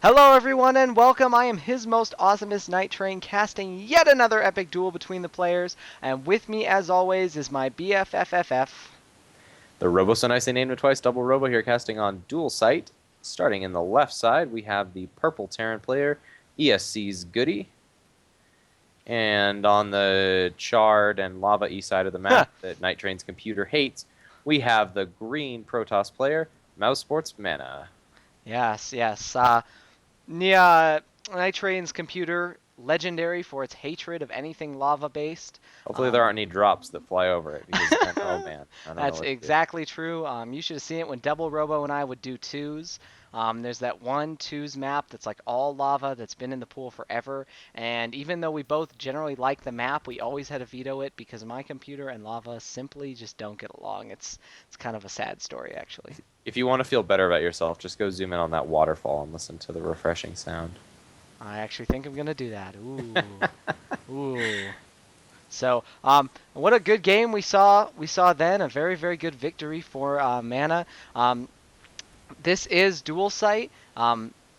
Hello everyone and welcome. I am his most awesomest Night Train casting yet another epic duel between the players, and with me as always is my BFFFF. The Robo so nicely named it twice, double Robo here casting on dual sight. Starting in the left side, we have the purple Terran player, ESCGoOdy. And on the charred and lava east side of the map that Night Train's computer hates, we have the green Protoss player, mouzMaNa. Yes, yes. Night Train's computer, legendary for its hatred of anything lava-based. Hopefully there aren't any drops that fly over it, because then, oh man, I don't know That's what to do. exactly true. You should have seen it when Double Robo and I would do twos. There's that one twos map that's like all lava that's been in the pool forever. And even though we both generally like the map, we always had to veto it because my computer and lava simply just don't get along. It's kind of a sad story, actually. If you want to feel better about yourself, just go zoom in on that waterfall and listen to the refreshing sound. I actually think I'm gonna do that. Ooh, ooh. So, what a good game we saw. We saw then a very, very good victory for Mana. This is dual sight.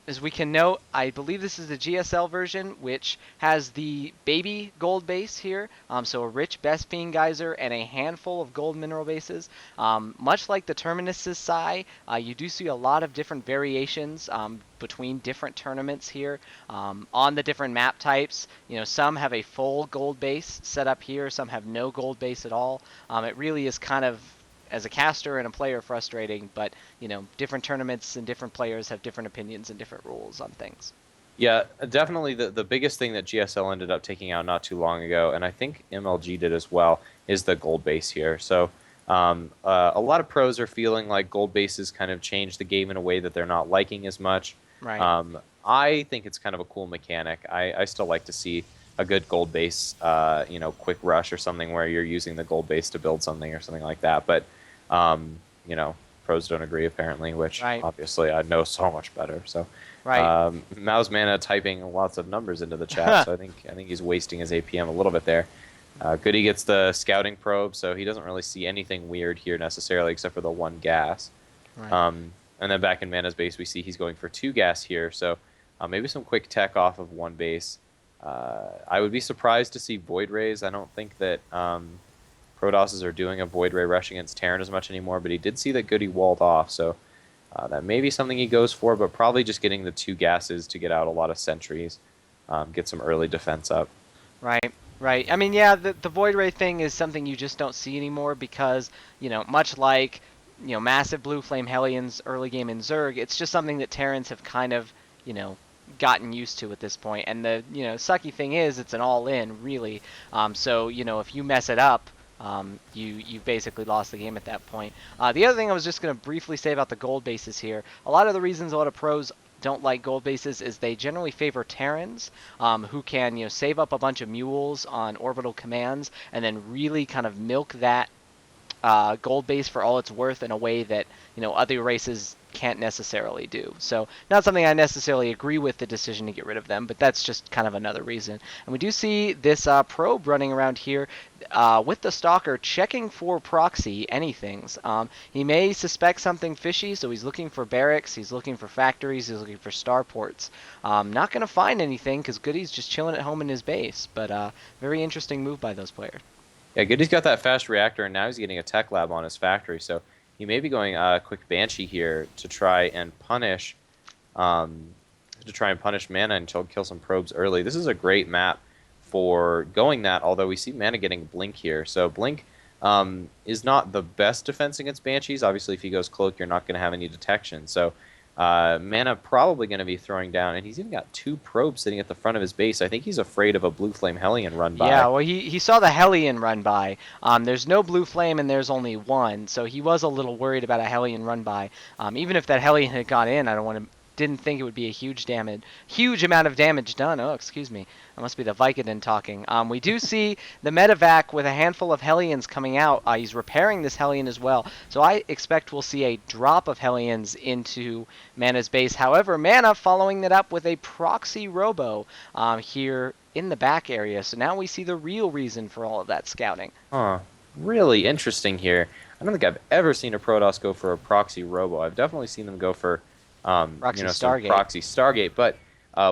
As we can note, I believe this is the GSL version, which has the baby gold base here, so a rich best fiend geyser and a handful of gold mineral bases. Much like the Terminus's Sai, you do see a lot of different variations between different tournaments here on the different map types. You know, some have a full gold base set up here, some have no gold base at all. It really is kind of, as a caster and a player, frustrating, but you know, different tournaments and different players have different opinions and different rules on things. Yeah, definitely the biggest thing that GSL ended up taking out not too long ago, and I think MLG did as well, is the gold base here. So a lot of pros are feeling like gold bases kind of change the game in a way that they're not liking as much. Right. I think it's kind of a cool mechanic. I still like to see a good gold base, quick rush or something where you're using the gold base to build something or something like that. But, pros don't agree apparently, which Right. obviously I know so much better. So Right. mouzMaNa typing lots of numbers into the chat, so I think he's wasting his APM a little bit there. Goody gets the scouting probe, so he doesn't really see anything weird here necessarily, except for the one gas. Right. And then back in Mana's base, we see he's going for two gas here, so maybe some quick tech off of one base. I would be surprised to see Void Rays. I don't think that Protosses are doing a Void Ray rush against Terran as much anymore, but he did see that Goody walled off, so that may be something he goes for, but probably just getting the two gases to get out a lot of sentries, get some early defense up. Right. Right. I mean, yeah, the Void Ray thing is something you just don't see anymore because, you know, much like, you know, massive Blue Flame Hellions early game in Zerg, it's just something that Terrans have kind of, you know, gotten used to at this point. And the, you know, sucky thing is it's an all-in, really. So, you know, if you mess it up, you basically lost the game at that point. The other thing I was just going to briefly say about the gold bases here, a lot of the reasons a lot of pros don't like gold bases is they generally favor Terrans, who can, you know, save up a bunch of mules on orbital commands and then really kind of milk that gold base for all it's worth in a way that, you know, other races can't necessarily do. So not something I necessarily agree with the decision to get rid of them, but that's just kind of another reason. And we do see this probe running around here with the Stalker checking for proxy anythings. He may suspect something fishy, so he's looking for barracks, he's looking for factories, he's looking for starports. Not going to find anything because Goody's just chilling at home in his base, but very interesting move by those players. Yeah, Goody's got that fast reactor, and now he's getting a tech lab on his factory, so he may be going quick Banshee here to try and punish Mana and kill some probes early. This is a great map for going that, although we see Mana getting Blink here. So Blink is not the best defense against Banshees. Obviously, if he goes Cloak, you're not going to have any detection. So Mana probably going to be throwing down, and he's even got two probes sitting at the front of his base. I think he's afraid of a Blue Flame Hellion run by. Yeah, well, he saw the Hellion run by. There's no Blue Flame and there's only one, so he was a little worried about a Hellion run by. Even if that Hellion had got in, didn't think it would be a huge amount of damage done. Oh, excuse me. That must be the Vicodin talking. We do see the medevac with a handful of Hellions coming out. He's repairing this Hellion as well. So I expect we'll see a drop of Hellions into Mana's base. However, Mana following that up with a proxy Robo here in the back area. So now we see the real reason for all of that scouting. Huh. Really interesting here. I don't think I've ever seen a Protoss go for a proxy Robo. I've definitely seen them go for Proxy some Stargate. proxy Stargate. But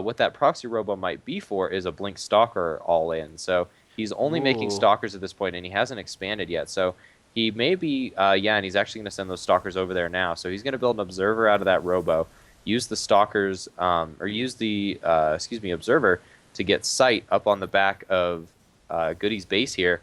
what that proxy Robo might be for is a Blink Stalker all in. So he's only making Ooh. Stalkers at this point, and he hasn't expanded yet. So he may be, yeah, and he's actually going to send those Stalkers over there now. So he's going to build an Observer out of that Robo, use the Stalkers, or use the, Observer to get sight up on the back of Goody's base here.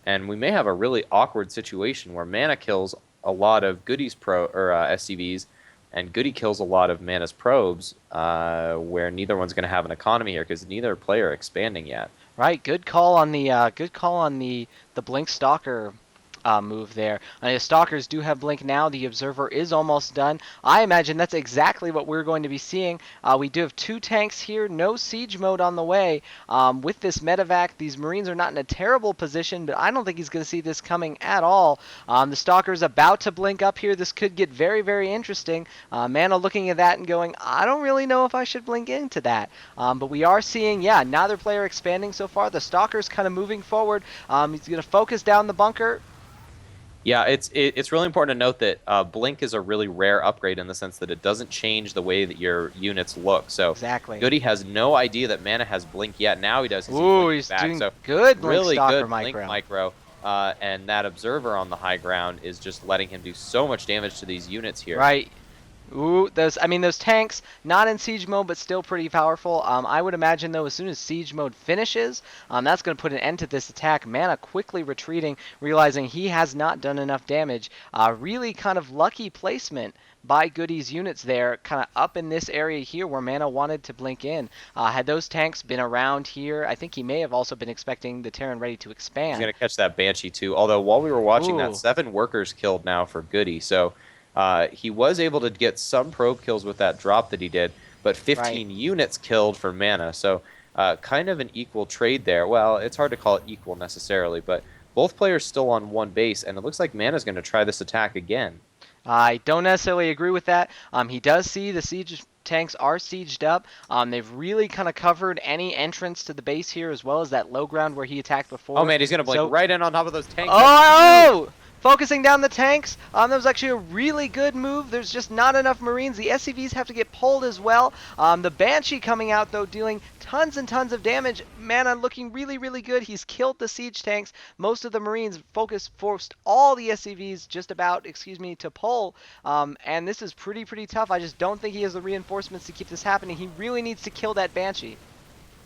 And we may have a really awkward situation where Mana kills a lot of Goody's SCVs, and Goody kills a lot of Mana's probes, where neither one's going to have an economy here because neither player are expanding yet. Right, good call on the Blink Stalker move there. The Stalkers do have Blink now. The Observer is almost done. I imagine that's exactly what we're going to be seeing. We do have 2 tanks here, no siege mode on the way. With this medevac, these Marines are not in a terrible position, but I don't think he's going to see this coming at all. The Stalker's about to blink up here. This could get very, very interesting. Mana looking at that and going, I don't really know if I should blink into that. But we are seeing, yeah, neither player expanding so far. The Stalker's kind of moving forward. He's going to focus down the bunker. Yeah, it's really important to note that Blink is a really rare upgrade in the sense that it doesn't change the way that your units look. So Exactly. Goody has no idea that Mana has Blink yet. Now he does. Ooh, he's back. doing So good Blink really Stalker good micro. Blink micro. And that Observer on the high ground is just letting him do so much damage to these units here. Right. Ooh, those tanks, not in siege mode, but still pretty powerful. I would imagine, though, as soon as siege mode finishes, that's going to put an end to this attack. Mana quickly retreating, realizing he has not done enough damage. Really kind of lucky placement by Goody's units there, kind of up in this area here where Mana wanted to blink in. Had those tanks been around here, I think he may have also been expecting the Terran ready to expand. He's going to catch that Banshee, too. Although, while we were watching Ooh. that, 7 workers killed now for Goody. So he was able to get some probe kills with that drop that he did, but 15 units killed for Mana. So kind of an equal trade there. Well, it's hard to call it equal necessarily, but both players still on 1 base, and it looks like Mana's going to try this attack again. I don't necessarily agree with that. He does see the siege tanks are sieged up. They've really kind of covered any entrance to the base here, as well as that low ground where he attacked before. Oh man, he's going to blink right in on top of those tanks. Oh! Focusing down the tanks. That was actually a really good move. There's just not enough Marines. The SCVs have to get pulled as well. The Banshee coming out, though, dealing tons and tons of damage. Mana looking really, really good. He's killed the siege tanks. Most of the Marines forced all the SCVs just about, to pull. And this is pretty tough. I just don't think he has the reinforcements to keep this happening. He really needs to kill that Banshee.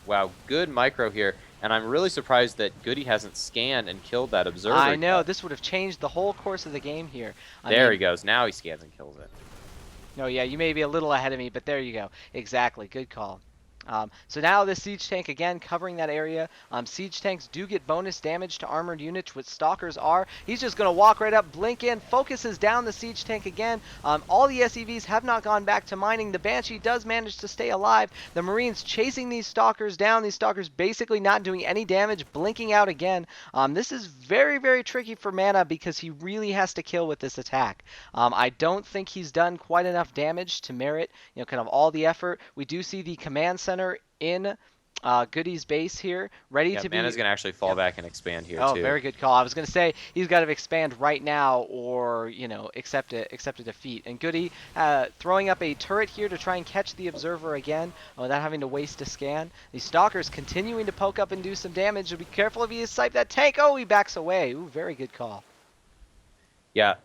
Wow, good micro here. And I'm really surprised that Goody hasn't scanned and killed that Observer. I know, this would have changed the whole course of the game here. There he goes. Now he scans and kills it. No, yeah, you may be a little ahead of me, but there you go. Exactly, good call. So now this siege tank again covering that area. Siege tanks do get bonus damage to armored units, which stalkers are. He's just going to walk right up, blink in, focuses down the siege tank again. All the SCVs have not gone back to mining. The Banshee does manage to stay alive. The Marines chasing these stalkers down. These stalkers basically not doing any damage, blinking out again. This is very tricky for Mana because he really has to kill with this attack. I don't think he's done quite enough damage to merit, kind of all the effort. We do see the command center in Goody's base here, ready to be. Mana's going to actually fall back and expand here, too. too. Very good call. I was going to say he's got to expand right now or, accept a defeat. And Goody throwing up a turret here to try and catch the Observer again without having to waste a scan. The Stalker's continuing to poke up and do some damage. So be careful if he sight that tank. Oh, he backs away. Ooh, very good call. Yeah,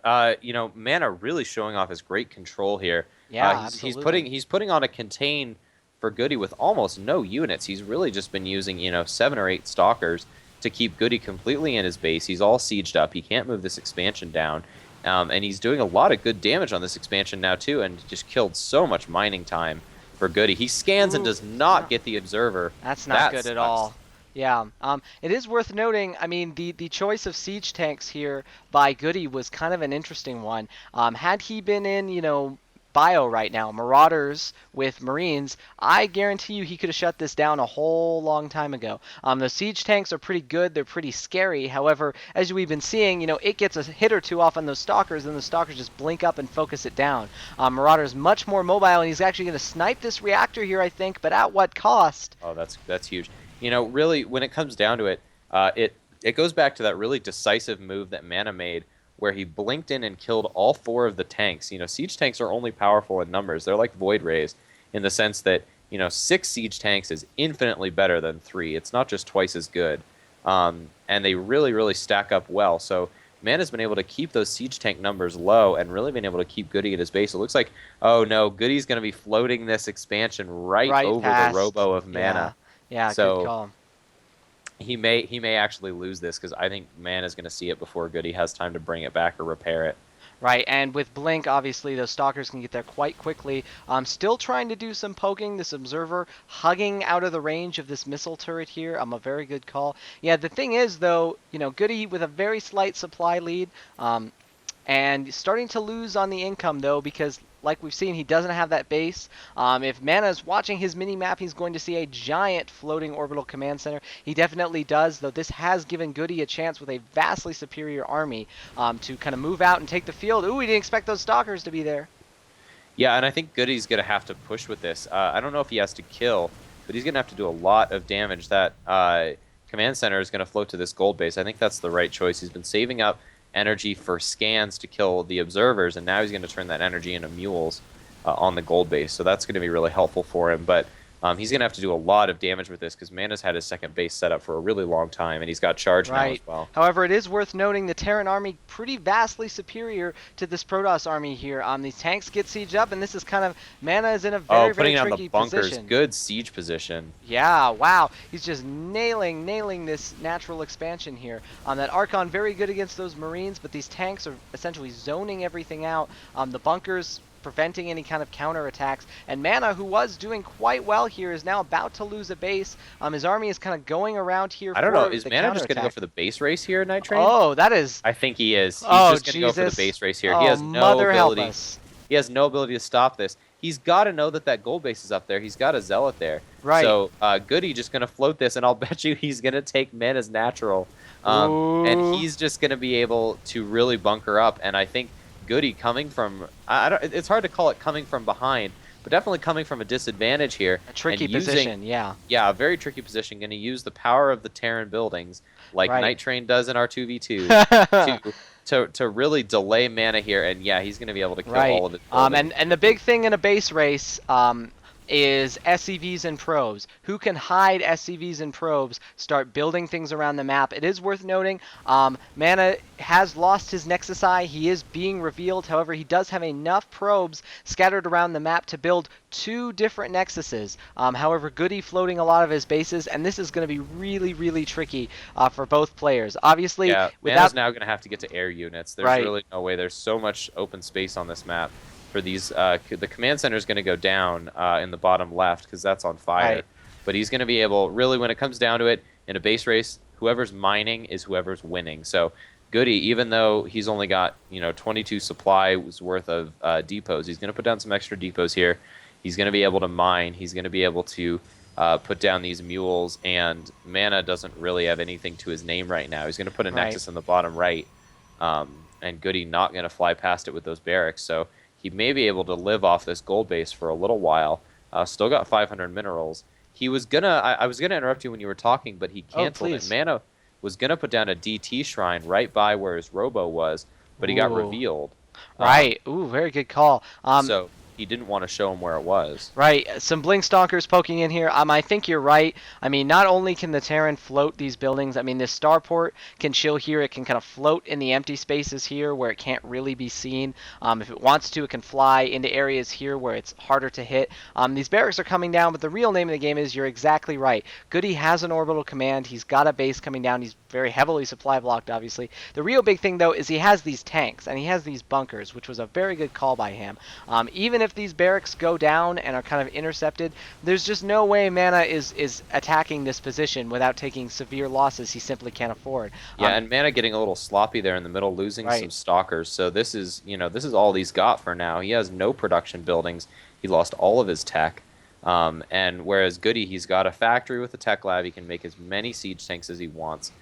Mana really showing off his great control here. Yeah, absolutely. He's putting on a contain for Goody with almost no units. He's really just been using, 7 or 8 stalkers to keep Goody completely in his base. He's all sieged up. He can't move this expansion down. And he's doing a lot of good damage on this expansion now, too, and just killed so much mining time for Goody. He scans and does not get the Observer. That's not good at all. Yeah, it is worth noting, I mean, the choice of siege tanks here by Goody was kind of an interesting one. Had he been in, bio right now, Marauders with Marines, I guarantee you he could have shut this down a whole long time ago. The siege tanks are pretty good, they're pretty scary. However, as we've been seeing, it gets a hit or two off on those stalkers, and the stalkers just blink up and focus it down. Marauder's much more mobile, and he's actually going to snipe this reactor here, I think, but at what cost? Oh, that's huge. Really, when it comes down to it, it goes back to that really decisive move that Mana made where he blinked in and killed all 4 of the tanks. Siege tanks are only powerful in numbers. They're like Void Rays in the sense that, 6 siege tanks is infinitely better than 3. It's not just twice as good. And they really, really stack up well. So Mana's been able to keep those siege tank numbers low and really been able to keep Goody at his base. It looks like, oh no, Goody's going to be floating this expansion right Right over the past. Robo of Yeah. Mana. Yeah, good So call. he may actually lose this because I think Mana's going to see it before Goody has time to bring it back or repair it. Right, and with Blink, obviously, those Stalkers can get there quite quickly. Still trying to do some poking. This Observer hugging out of the range of this missile turret here. A very good call. Yeah, the thing is, though, Goody with a very slight supply lead. And starting to lose on the income, though, because like we've seen, he doesn't have that base. If Mana is watching his mini-map, he's going to see a giant floating orbital command center. He definitely does, though this has given Goody a chance with a vastly superior army to kind of move out and take the field. Ooh, we didn't expect those Stalkers to be there. Yeah, and I think Goody's going to have to push with this. I don't know if he has to kill, but he's going to have to do a lot of damage. That command center is going to float to this gold base. I think that's the right choice. He's been saving up energy for scans to kill the observers, and now he's going to turn that energy into mules on the gold base. So that's going to be really helpful for him. But he's going to have to do a lot of damage with this because Mana's had his second base set up for a really long time, and he's got charge now as well. However, it is worth noting the Terran army pretty vastly superior to this Protoss army here. These tanks get sieged up, and this is kind of Mana is in a very, very putting tricky down the bunkers, position. good siege position. Yeah, wow. He's just nailing this natural expansion here. That Archon very good against those Marines, but these tanks are essentially zoning everything out. The bunkers preventing any kind of counterattacks. And Mana, who was doing quite well here, is now about to lose a base. His army is kind of going around here. I don't know. Is Mana just going to go for the base race here, Night Train? Oh, that is. I think he is. He's just going to go for the base race here. Oh, he has no ability. Help us. He has no ability to stop this. He's got to know that gold base is up there. He's got a zealot there. Right. So Goody just going to float this, and I'll bet you he's going to take Mana's natural. And he's just going to be able to really bunker up. And I think Goody coming from, it's hard to call it coming from behind, but definitely coming from a disadvantage here. A tricky position, yeah. Yeah, a very tricky position. Going to use the power of the Terran buildings, like Night Train does in our 2v2, to really delay Mana here. And yeah, he's going to be able to kill all of it. And the big thing in a base race is SCVs and probes. Who can hide SCVs and probes, start building things around the map. It is worth noting, Mana has lost his Nexus Eye. He is being revealed. However, he does have enough probes scattered around the map to build 2 different Nexuses. However, Goody floating a lot of his bases, and this is going to be really, really tricky for both players. Obviously, Mana's now going to have to get to air units. There's really no way. There's so much open space on this map. For these, the command center is going to go down in the bottom left because that's on fire. But he's going to be able, really, when it comes down to it, in a base race, whoever's mining is whoever's winning. So Goody, even though he's only got 22 supplies worth of depots, he's going to put down some extra depots here. He's going to be able to mine. He's going to be able to put down these mules, and Mana doesn't really have anything to his name right now. He's going to put a Nexus in the bottom right, and Goody not going to fly past it with those barracks. So he may be able to live off this gold base for a little while. Still got 500 minerals. He was gonna. I was gonna interrupt you when you were talking, but he canceled it. Mana was gonna put down a DT shrine right by where his Robo was, but he got revealed. Ooh, very good call. So he didn't want to show him where it was. Right, some Blink Stalkers poking in here. I think you're right. I mean, not only can the Terran float these buildings, I mean, this starport can chill here. It can kind of float in the empty spaces here where it can't really be seen. If it wants to, it can fly into areas here where it's harder to hit. These barracks are coming down, but the real name of the game is, you're exactly right. Goody has an orbital command. He's got a base coming down. He's very heavily supply blocked, obviously. The real big thing, though, is he has these tanks, and he has these bunkers, which was a very good call by him. Even if these barracks go down and are kind of intercepted, there's just no way Mana is attacking this position without taking severe losses he simply can't afford. Yeah, and Mana getting a little sloppy there in the middle, losing some stalkers. So this is, this is all he's got for now. He has no production buildings. He lost all of his tech. And whereas Goody, he's got a factory with a tech lab. He can make as many siege tanks as he wants.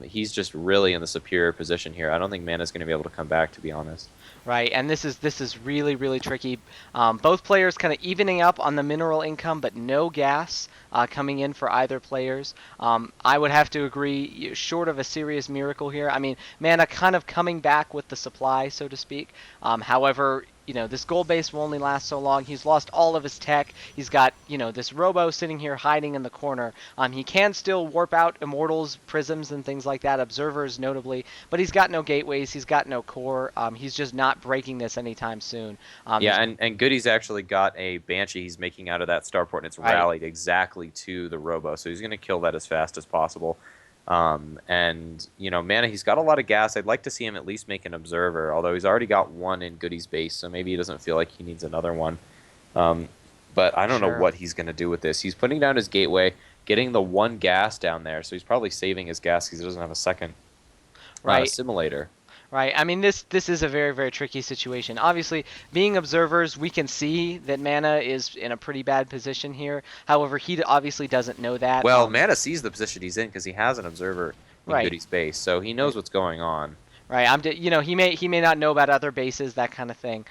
He's just really in the superior position here. I don't think Mana's going to be able to come back, to be honest. Right, and this is really really tricky. Both players kind of evening up on the mineral income, but no gas coming in for either players. I would have to agree, short of a serious miracle here. I mean, Mana kind of coming back with the supply, so to speak. However, this gold base will only last so long. He's lost all of his tech. He's got, this Robo sitting here hiding in the corner. He can still warp out Immortals, Prisms, and things like that, Observers notably, but he's got no gateways. He's got no core. He's just not breaking this anytime soon. Yeah, There's and Goody's actually got a Banshee he's making out of that starport, and it's right. rallied exactly to the Robo, so he's going to kill that as fast as possible. And, Mana, he's got a lot of gas. I'd like to see him at least make an Observer, although he's already got one in Goody's base, so maybe he doesn't feel like he needs another one. But I don't know Sure. what he's going to do with this. He's putting down his gateway, getting the one gas down there, so he's probably saving his gas because he doesn't have a second Right. simulator. Right. I mean, this is a very very tricky situation. Obviously, being observers, we can see that Mana is in a pretty bad position here. However, he obviously doesn't know that. Well, Mana sees the position he's in because he has an Observer in Right. Goody's base, so he knows what's going on. Right. He may not know about other bases, that kind of thing.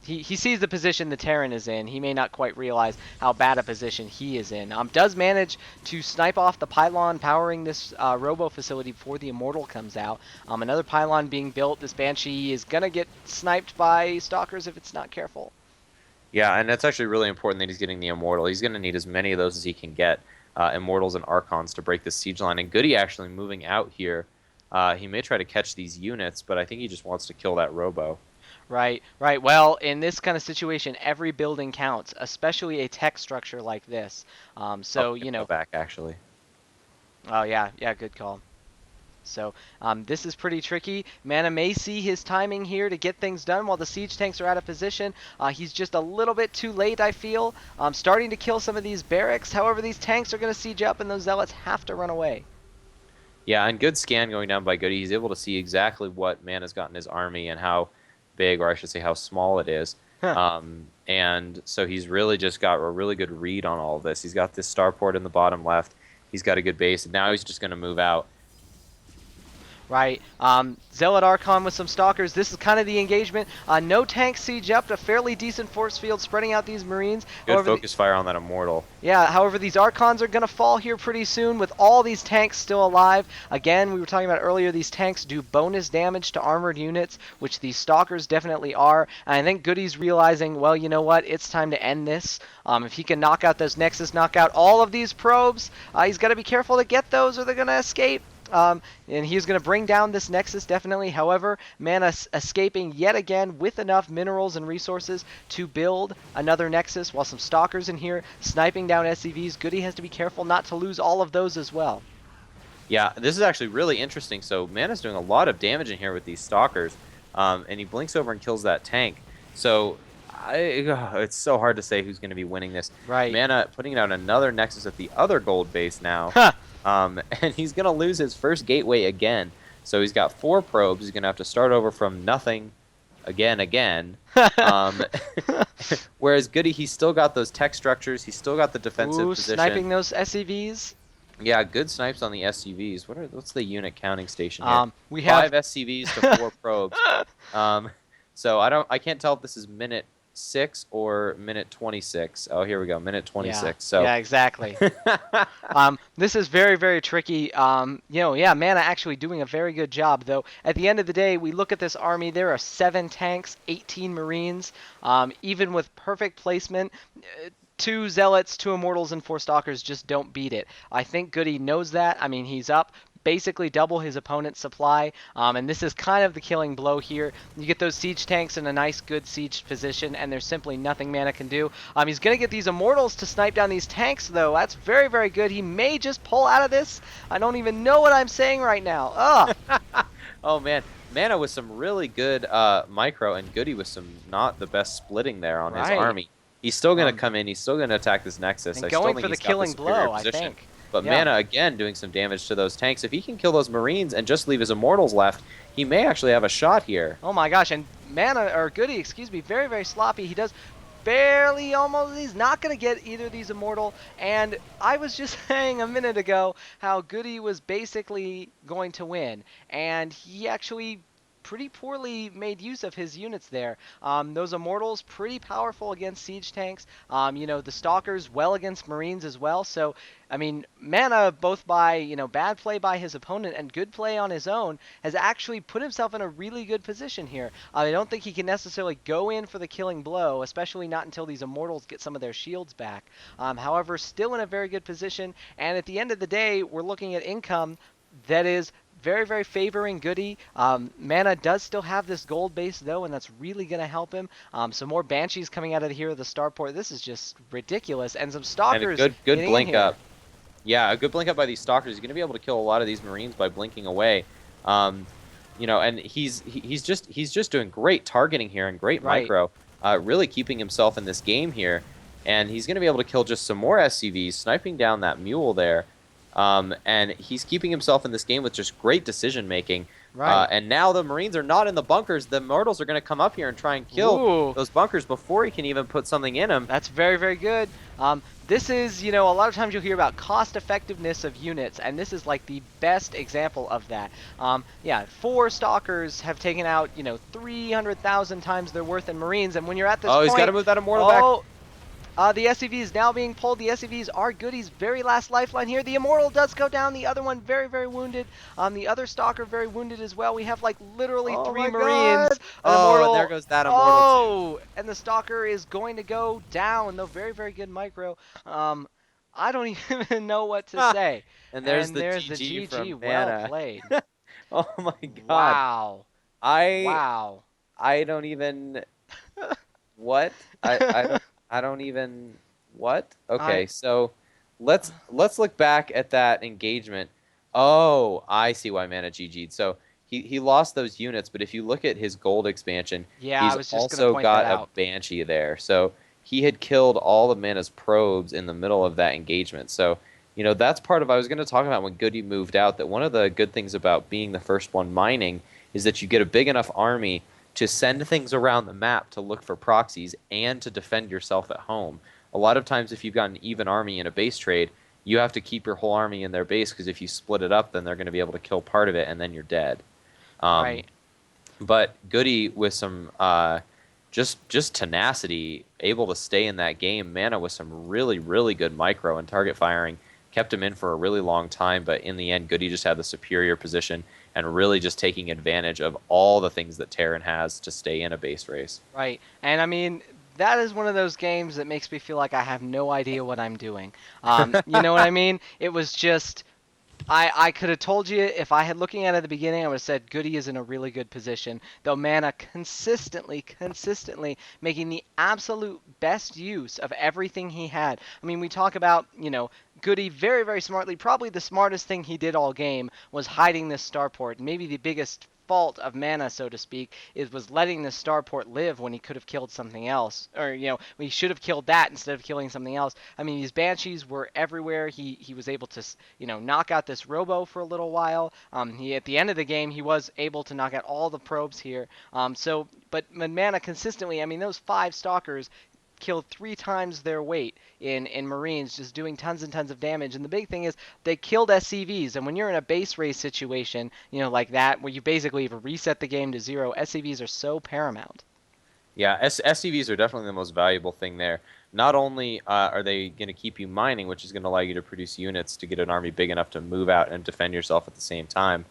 He sees the position the Terran is in. He may not quite realize how bad a position he is in. Does manage to snipe off the pylon powering this Robo facility before the Immortal comes out. Another pylon being built. This Banshee is gonna get sniped by Stalkers if it's not careful. Yeah, and that's actually really important that he's getting the Immortal. He's going to need as many of those as he can get, Immortals and Archons, to break the siege line. And Goody actually moving out here. He may try to catch these units, but I think he just wants to kill that Robo. Right, right. Well, in this kind of situation, every building counts, especially a tech structure like this. Oh, So, go back, actually. oh yeah, yeah, good call. So this is pretty tricky. Mana may see his timing here to get things done while the siege tanks are out of position. He's just a little bit too late, I feel. Starting to kill some of these barracks. However, these tanks are going to siege up and those zealots have to run away. Yeah, and good scan going down by Goody. He's able to see exactly what Mana's got in his army and how big, or I should say how small it is. Huh. And so he's really just got a really good read on all of this. He's got this starport in the bottom left. He's got a good base, and now he's just going to move out. Right. Zealot Archon with some Stalkers. This is kind of the engagement. No tanks siege up. A fairly decent force field spreading out these Marines. Good However, focus fire on that Immortal. yeah, however, these Archons are going to fall here pretty soon with all these tanks still alive. Again, we were talking about earlier, these tanks do bonus damage to armored units, which these Stalkers definitely are. And I think Goody's realizing, well, you know what? It's time to end this. If he can knock out those Nexus, knock out all of these probes, he's got to be careful to get those or they're going to escape. And he's going to bring down this Nexus, definitely. However, Mana escaping yet again with enough minerals and resources to build another Nexus, while some Stalkers in here sniping down SCVs. Goody has to be careful not to lose all of those as well. Yeah, this is actually really interesting. So Mana's doing a lot of damage in here with these Stalkers, and he blinks over and kills that tank. So it's so hard to say who's going to be winning this. Right. Mana putting down another Nexus at the other gold base now. Huh. And he's going to lose his first gateway again. So he's got 4 probes. He's going to have to start over from nothing again. Whereas Goody, he's still got those tech structures. He's still got the defensive position. Sniping those SCVs. Yeah, good snipes on the SCVs. What's the unit counting station here? We have 5 SCVs to 4 probes. So I can't tell if this is minute 6 or minute 26. Oh, here we go, minute 26. Yeah, so yeah, exactly. This is very, very tricky. Mana actually doing a very good job, though. At the end of the day, we look at this army. There are 7 tanks, 18 Marines. Even with perfect placement, 2 Zealots, 2 Immortals, and 4 Stalkers just don't beat it. I think Goody knows that. I mean, he's up basically double his opponent's supply, and this is kind of the killing blow here. You get those siege tanks in a nice, good siege position, and there's simply nothing Mana can do. He's going to get these Immortals to snipe down these tanks, though. That's very, very good. He may just pull out of this. I don't even know what I'm saying right now. Ugh. Oh, man. Mana with some really good micro, and Goody with some not the best splitting there on his army. He's still going to come in. He's still going to attack this Nexus. And I still going think for the he's got killing superior blow, position. I think. But Yeah. Mana, again, doing some damage to those tanks. If he can kill those Marines and just leave his Immortals left, he may actually have a shot here. Oh my gosh, and Goody, excuse me, very, very sloppy. He does barely almost, he's not going to get either of these Immortal, and I was just saying a minute ago how Goody was basically going to win, and he actually pretty poorly made use of his units there. Those Immortals pretty powerful against siege tanks. The Stalkers well against Marines as well. So I mean, Mana, both by, bad play by his opponent and good play on his own, has actually put himself in a really good position here. I don't think he can necessarily go in for the killing blow, especially not until these Immortals get some of their shields back. However, still in a very good position, and at the end of the day, we're looking at income that is very, very favoring Goody. Mana does still have this gold base, though, and that's really going to help him. Some more Banshees coming out of here, the Starport. This is just ridiculous. And some And a Stalkers good getting in blink here. up. Yeah, a good blink up by these Stalkers. He's going to be able to kill a lot of these Marines by blinking away. And he's just doing great targeting here and great Right. micro, really keeping himself in this game here. And he's going to be able to kill just some more SCVs, sniping down that mule there. And he's keeping himself in this game with just great decision making. Right. And now the Marines are not in the bunkers. The Immortals are going to come up here and try and kill Ooh. those bunkers before he can even put something in them. That's very, very good. This is, a lot of times you'll hear about cost effectiveness of units, and this is like the best example of that. Yeah, 4 Stalkers have taken out, 300,000 times their worth in Marines, and when you're at this Oh, point, he's got to move that Immortal back. The SCV is now being pulled. The SCVs are Goody's very last lifeline here. The Immortal does go down. The other one very, very wounded. The other Stalker very wounded as well. We have like literally 3 Marines. God. An Oh, Immortal. and there goes that Immortal Oh, and the Stalker is going to go down, though very, very good micro. I don't even know what to say. And there's And the there's the GG from GG. Well Mana. played. Oh my god. Wow. I Wow. I don't even what? I don't even what? Okay, so let's look back at that engagement. Oh, I see why Mana GG'd. So he lost those units, but if you look at his gold expansion, Yeah, I he's was just gonna also point got that a out. Banshee there. So he had killed all of Mana's probes in the middle of that engagement. So, that's part of I was going to talk about when Goody moved out, that one of the good things about being the first one mining is that you get a big enough army to send things around the map to look for proxies and to defend yourself at home. A lot of times if you've got an even army in a base trade, you have to keep your whole army in their base because if you split it up, then they're going to be able to kill part of it and then you're dead. Right. But Goody with some just tenacity, able to stay in that game. Mana with some really, really good micro and target firing, kept him in for a really long time, but in the end, Goody just had the superior position and really just taking advantage of all the things that Terran has to stay in a base race. Right. And I mean, that is one of those games that makes me feel like I have no idea what I'm doing. You know what I mean? It was just I could have told you if I had looking at it at the beginning, I would have said Goody is in a really good position. Though Mana consistently making the absolute best use of everything he had. I mean, we talk about, Goody very, very smartly. Probably the smartest thing he did all game was hiding this starport. Maybe the biggest fault of Mana, so to speak, was letting the starport live when he could have killed something else, or he should have killed that instead of killing something else. I mean, these Banshees were everywhere. He was able to knock out this Robo for a little while. He at the end of the game he was able to knock out all the probes here. But Mana consistently, I mean, those 5 Stalkers killed 3 times their weight in Marines, just doing tons and tons of damage. And the big thing is they killed SCVs. And when you're in a base race situation, like that, where you basically have reset the game to 0, SCVs are so paramount. Yeah, SCVs are definitely the most valuable thing there. Not only are they going to keep you mining, which is going to allow you to produce units to get an army big enough to move out and defend yourself at the same time,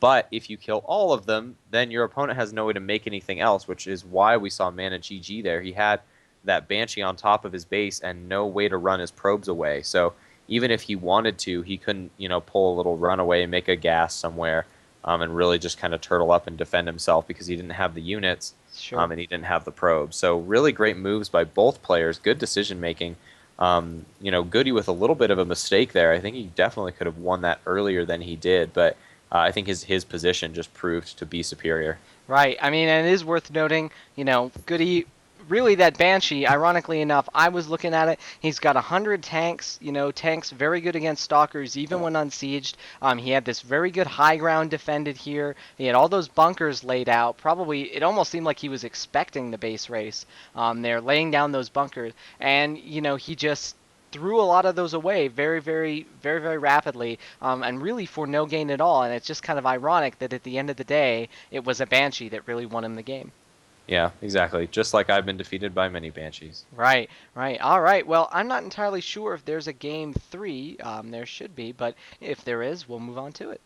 but if you kill all of them, then your opponent has no way to make anything else, which is why we saw Mana GG there. He had that Banshee on top of his base and no way to run his probes away. So even if he wanted to, he couldn't, pull a little runaway and make a gas somewhere and really just kind of turtle up and defend himself because he didn't have the units Sure. and he didn't have the probes. So really great moves by both players, good decision making. Goody with a little bit of a mistake there. I think he definitely could have won that earlier than he did, but I think his position just proved to be superior. Right. I mean, and it is worth noting, Goody, really that Banshee, ironically enough, I was looking at it, he's got 100 tanks, tanks very good against Stalkers, even when unsieged. He had this very good high ground defended here. He had all those bunkers laid out. Probably, it almost seemed like he was expecting the base race. They're laying down those bunkers. And, he just threw a lot of those away very rapidly, and really for no gain at all. And it's just kind of ironic that at the end of the day, it was a Banshee that really won him the game. Yeah, exactly. Just like I've been defeated by many Banshees. Right, right. All right. Well, I'm not entirely sure if there's a game three. There should be, but if there is, we'll move on to it.